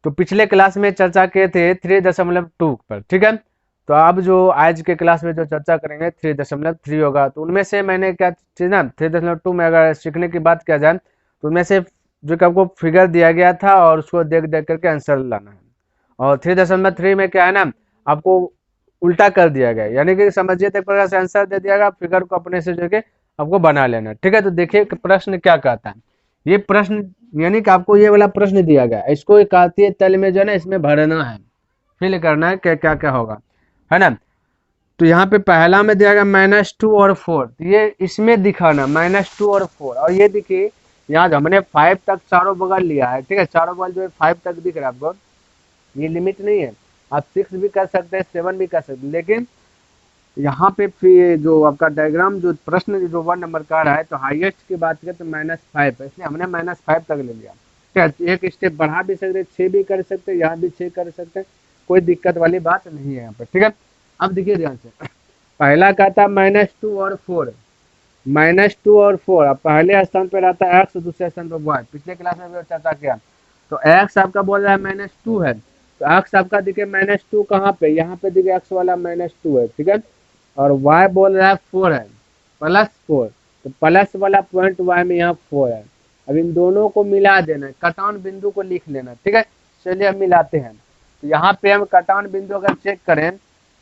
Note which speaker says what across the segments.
Speaker 1: तो पिछले क्लास में चर्चा किए थे 3.2 पर, ठीक है। तो अब जो आज के क्लास में जो चर्चा करेंगे 3.3 होगा। तो उनमें से मैंने क्या चीज ना 3.2 में अगर सीखने की बात किया जाए तो उनमें से जो कि आपको फिगर दिया गया था और उसको देख देख करके आंसर लाना है। और 3.3 में क्या है ना, आपको उल्टा कर दिया गया, यानी कि समझिए तो एक प्रकार से आंसर दे दिया गया, फिगर को अपने से जो कि आपको बना लेना, ठीक है। तो देखिए कि प्रश्न क्या कहता है। ये प्रश्न यानी कि आपको ये वाला प्रश्न दिया गया, इसको एक आती तल में जो है ना इसमें भरना है, फिल करना है क्या क्या क्या होगा, है ना। तो यहाँ पे पहला में दिया गया -2 और 4, तो ये इसमें दिखाना -2 और 4। और ये देखिए यहाँ जो हमने 5 तक चारों बगल लिया है, ठीक है, चारों बगल जो है 5 तक दिख रहा है आपको, ये लिमिट नहीं है। आप 6 भी कर सकते हैं, 7 भी कर सकते हैं, लेकिन यहाँ पे फिर जो आपका डायग्राम जो प्रश्न जो 1 नंबर का रहा है, तो हाईएस्ट की बात करें तो -5 है, इसलिए हमने -5 तक ले लिया। ठीक है, एक स्टेप बढ़ा भी सकते, 6 भी कर सकते, यहाँ भी 6 कर सकते, कोई दिक्कत वाली बात नहीं है यहाँ पे, ठीक है। अब देखिए ध्यान से, पहला का था -2 और 4, -2 और 4, अब पहले स्थान पर रहता है एक्स, दूसरे स्थान पर वाई, पिछले क्लास में भी चर्चा किया। तो एक्स आपका बोल रहा है -2 है, तो एक्स आपका देखिए -2 कहाँ पे, यहाँ पे देखिए एक्स वाला -2 है, ठीक है। और y बोल रहा है 4 है, +4, तो प्लस वाला पॉइंट y में यहाँ 4 है। अब इन दोनों को मिला देना है, कटान बिंदु को लिख लेना, ठीक है। चलिए हम मिलाते हैं। तो यहाँ पे हम कटान बिंदु अगर चेक करें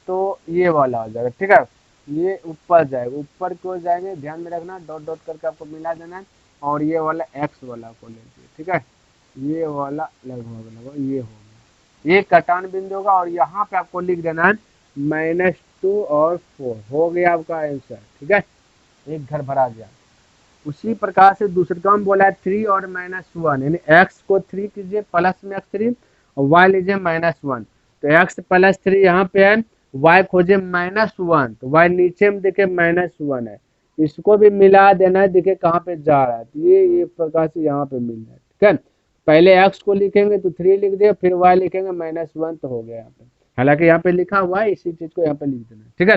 Speaker 1: तो ये वाला हो जाएगा, ठीक है। ये ऊपर जाएगा, ऊपर क्यों जाएंगे ध्यान में रखना, डॉट डॉट करके आपको मिला देना है। और ये वाला x वाला को लेंगे, ठीक है, ये वाला लगभग लगभग ये होगा, ये कटान बिंदु होगा। और यहाँ पे आपको लिख देना है -2 और 4, हो गया आपका आंसर, ठीक है, एक घर भरा गया। उसी प्रकार से दूसरे का हम बोला है 3 और -1, यानी x को 3 कीजिए प्लस में x3 और y लीजिए -1, तो x +3 यहाँ पे है, y खोजे -1, तो y नीचे में देखे -1 है, इसको भी मिला देना है, देखिए कहाँ पे जा रहा है, तो ये प्रकार से यहाँ पे मिल रहा है, ठीक है। पहले x को लिखेंगे तो 3 लिख दिया, फिर y लिखेंगे -1, तो हो गया यहाँ पे। हालांकि यहाँ पे लिखा हुआ है, इसी चीज को यहाँ पे लिख देना, ठीक है।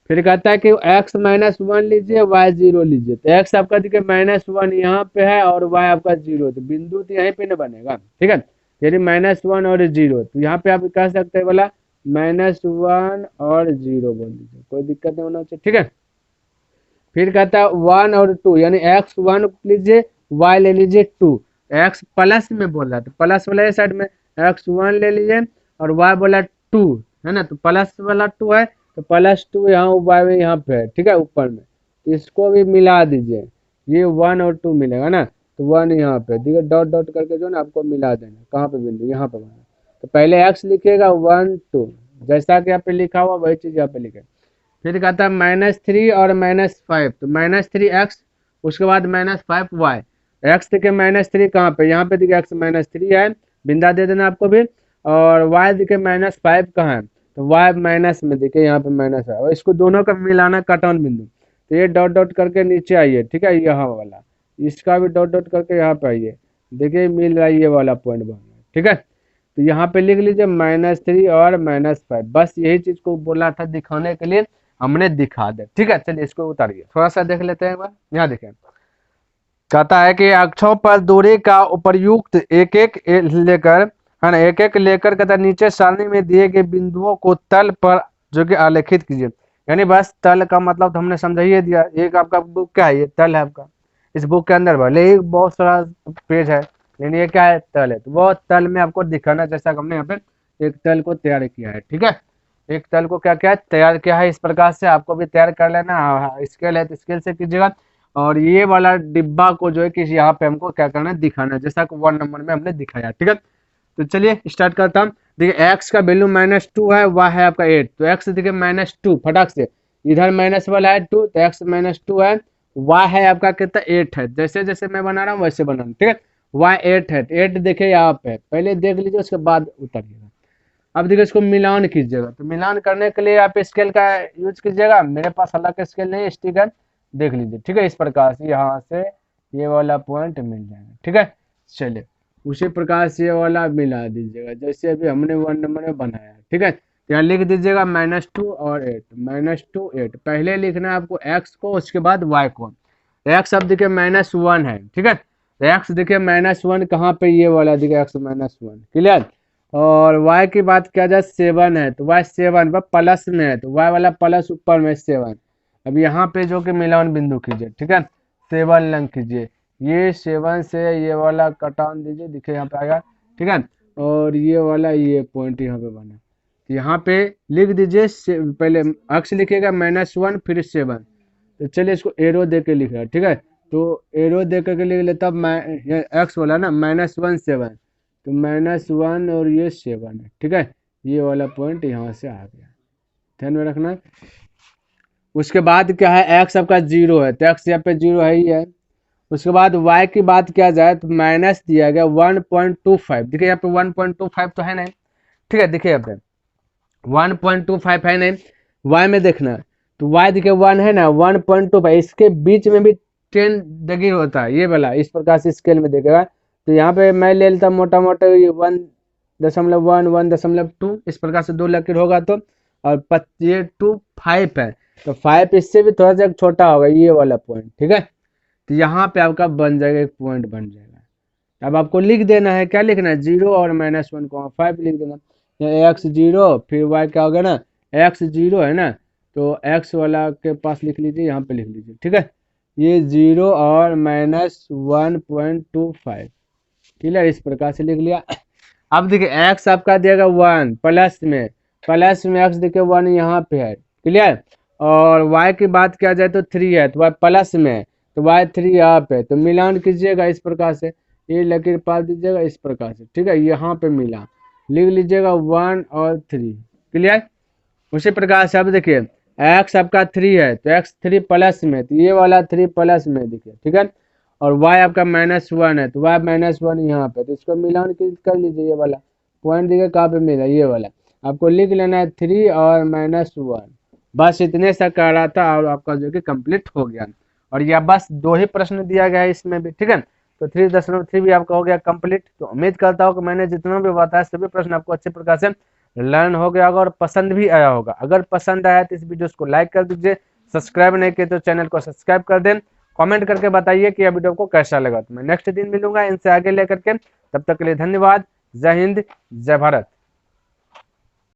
Speaker 1: फिर कहता है कि x -1 लीजिए, y 0 लीजिए, तो x आपका देखिए -1 यहाँ पे है और y आपका 0, तो बिंदु तो यहीं पे न बनेगा, ठीक है, यानी -1 और 0, तो यहाँ पे आप कह सकते हैं बोला -1 और 0 बोल दीजिए, कोई दिक्कत नहीं होना चाहिए, ठीक है। फिर कहता है 1 और 2, यानी x 1 लीजिए, y ले लीजिए 2, x प्लस में बोल रहा है तो प्लस वाला ये साइड में x 1 ले लीजिए और y बोला 2, है ना, तो प्लस वाला 2 है, तो +2 यहाँ y में यहाँ पे है, ठीक है, ऊपर में, तो इसको भी मिला दीजिए, ये 1 और 2 मिलेगा ना, तो 1 यहाँ पे देखिए डॉट डॉट करके जो ना आपको मिला देना, कहाँ पे बिंदु यहाँ पे बना, तो पहले x लिखिएगा 1 2, जैसा कि यहाँ पे लिखा हुआ वही चीज यहाँ पे लिखे। फिर कहता है -3 और -5, तो -3x, उसके बाद -5y, एक्स देखिए -3 कहाँ पे, यहाँ पे देखिए x -3 है, बिंदा दे देना आपको भी। और y देखिए -5 कहाँ है, तो y माइनस में देखिए यहाँ पे माइनस है, और इसको दोनों का मिलाना कटान बिंदु, तो ये डॉट डॉट करके नीचे आइए, ठीक है, यहाँ वाला, इसका भी डॉट डॉट करके यहाँ पे आइए, देखिए मिल रहा है ये वाला पॉइंट बन रहा है, ठीक है। तो यहाँ पे लिख लीजिए -3 और -5, बस यही चीज को बोला था दिखाने के लिए, हमने दिखा दे, ठीक है। चलिए इसको उतारिए, थोड़ा सा देख लेते हैं एक बार, यहाँ देखें, कहता है कि अक्षों पर दूरी का उपर्युक्त एक एक लेकर, है ना, एक एक लेकर कहता है नीचे सारणी में दिए गए बिंदुओं को तल पर जो कि आलेखित कीजिए, यानी बस तल का मतलब तो हमने समझ ही दिया, एक आपका बुक क्या है, ये तल है आपका, इस बुक के अंदर भले एक बहुत सारा पेज है, लेकिन ये क्या है, तल है, तो वो तल में आपको दिखाना, जैसा हमने यहाँ पे एक तल को तैयार किया है, ठीक है। एक तल को क्या क्या तैयार किया है, इस प्रकार से आपको भी तैयार कर लेना, स्केल है तो स्केल से कीजिएगा। और ये वाला डिब्बा को जो है कि यहाँ पे हमको क्या करना है, दिखाना है, जैसा कि 1 नंबर में हमने दिखाया, ठीक है। तो चलिए स्टार्ट करता हूँ। देखिए एक्स का वैल्यू -2 है, वाई है आपका 8, तो एक्स देखिए -2 फटाक से, इधर माइनस वाला है 2, तो एक्स -2 है, वाई है आपका कितना 8 है, जैसे जैसे मैं बना रहा हूँ वैसे बना रहा हूँ, ठीक है। वाई 8 है, 8 देखिए यहाँ पे, पहले देख लीजिए उसके बाद उतारिएगा। अब देखिए इसको मिलान कीजिएगा, तो मिलान करने के लिए आप स्केल का यूज कीजिएगा, मेरे पास अलग स्केल नहीं, स्टिकर देख लीजिए, ठीक है, इस प्रकार से यहाँ से ये वाला पॉइंट मिल जाएगा, ठीक है। चलिए उसी प्रकार से ये वाला मिला दीजिएगा, जैसे अभी हमने 1 नंबर में बनाया है, ठीक है। तो यहाँ लिख दीजिएगा -2 और 8, -2 8, पहले लिखना है आपको x को, उसके बाद y को, x अब देखिए -1 है, ठीक है, तो एक्स देखिए -1 कहाँ पे, ये वाला देखिए x -1, क्लियर। और y की बात किया जाए 7 है तो y 7 पर प्लस में है तो y वाला प्लस ऊपर में 7। अब यहाँ पे जो कि मिलान बिंदु कीजिए, ठीक है, 7 लंग कीजिए, ये 7 से ये वाला कटान दीजिए, देखिए यहाँ पे आएगा, ठीक है। और ये वाला ये पॉइंट यहाँ पे बना, तो यहाँ पे लिख दीजिए पहले अक्स लिखिएगा -1 फिर 7। तो चलिए इसको एरो दे के लिख रहा है, ठीक है। तो एरो दे करके लिख लेता, एक्स वाला ना -1 7, तो -1 और ये 7 है, ठीक है। ये वाला पॉइंट यहाँ से आ गया, ध्यान में रखना। उसके बाद क्या है, एक्स आपका 0 है तो एक्स यहाँ पे 0 है ही है। उसके बाद y की बात किया जाए तो माइनस दिया गया 1.25, देखिए यहाँ पे 1.25 तो है नहीं, ठीक है, देखिए यहाँ पे 1.25 है नहीं, y में देखना तो y देखिए 1 है ना, 1.25, इसके बीच में भी 10 डिग्री होता है, ये वाला इस प्रकार से स्केल में देखेगा। तो यहाँ पे मैं ले लेता मोटा मोटा 1.1 1.2, इस प्रकार से 2 लकीर होगा तो, और ये 5 है तो 5 इससे भी थोड़ा सा छोटा होगा, ये वाला पॉइंट, ठीक है। तो यहाँ पे आपका बन जाएगा, एक पॉइंट बन जाएगा। अब आपको लिख देना है, क्या लिखना है, 0 और -1 को 5 लिख देना, एक्स 0 फिर y क्या होगा ना, एक्स 0 है ना, तो x वाला के पास लिख लीजिए, यहाँ पे लिख लीजिए, ठीक है। ये 0 और -1.25, क्लियर, इस प्रकार से लिख लिया। अब देखिए x आपका देगा 1 प्लस में x देखिए 1 यहाँ पे है, क्लियर। और y की बात किया जाए तो 3 है तो y प्लस में, तो y 3 यहाँ पे, तो मिलान कीजिएगा इस प्रकार से, ये लकीर पास दीजिएगा इस प्रकार से, ठीक है। यहाँ पे मिला लिख लीजिएगा 1 और 3, क्लियर। उसी प्रकार से अब देखिए x आपका 3 है तो x 3 प्लस में, तो ये वाला 3 प्लस में देखिए, ठीक है। और y आपका -1 है तो y -1 यहाँ पे, तो इसको मिलान कर लीजिए, ये वाला पॉइंट देखिए कहाँ पे मिला, ये वाला आपको लिख लेना है 3 और -1, बस इतने सा कर रहा था और आपका जो कि कंप्लीट हो गया। और यह बस 2 ही प्रश्न दिया गया है इसमें भी, ठीक है। तो 3.3 भी आपका हो गया कंप्लीट। तो उम्मीद करता हूँ कि मैंने जितना भी बताया सभी प्रश्न आपको अच्छे प्रकार से लर्न हो गया होगा और पसंद भी आया होगा। अगर पसंद आया तो इस वीडियो को लाइक कर दीजिए, सब्सक्राइब नहीं किए तो चैनल को सब्सक्राइब कर दें, कमेंट करके बताइए कि यह वीडियो को कैसा लगा। तो मैं नेक्स्ट दिन मिलूंगा इनसे आगे लेकर के, तब तक के लिए धन्यवाद। जय हिंद, जय भारत।